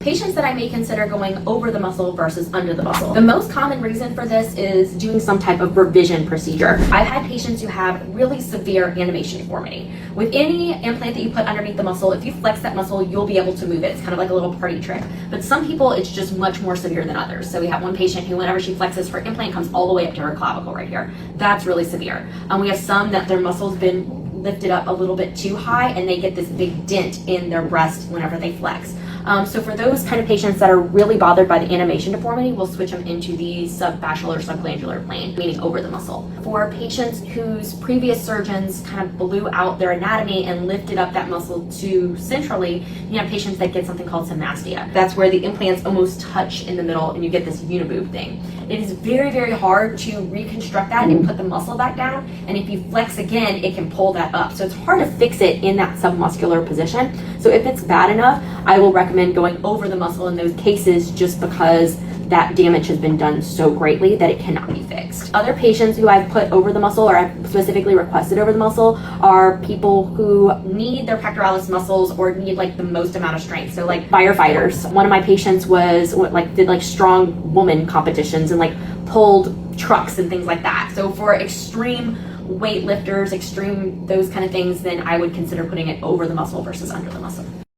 Patients that I may consider going over the muscle versus under the muscle. The most common reason for this is doing some type of revision procedure. I've had patients who have really severe animation deformity. With any implant that you put underneath the muscle, if you flex that muscle, you'll be able to move it. It's kind of like a little party trick. But some people, it's just much more severe than others. So we have one patient who, whenever she flexes, her implant comes all the way up to her clavicle right here. That's really severe. We have some that their muscle's been lifted up a little bit too high and they get this big dent in their breast whenever they flex. So for those kind of patients that are really bothered by the animation deformity, we'll switch them into the subfascial or subglandular plane, meaning over the muscle. For patients whose previous surgeons kind of blew out their anatomy and lifted up that muscle too centrally, you have patients that get something called symastia. That's where the implants almost touch in the middle and you get this uniboob thing. It is very, very hard to reconstruct that and put the muscle back down. And if you flex again, it can pull that up. So it's hard to fix it in that submuscular position. So if it's bad enough, I will recommend going over the muscle in those cases just because that damage has been done so greatly that it cannot be fixed. Other patients who I've put over the muscle or I've specifically requested over the muscle are people who need their pectoralis muscles or need like the most amount of strength. So like firefighters. One of my patients did strong woman competitions and pulled trucks and things like that. So for extreme weightlifters, those kind of things, then I would consider putting it over the muscle versus under the muscle.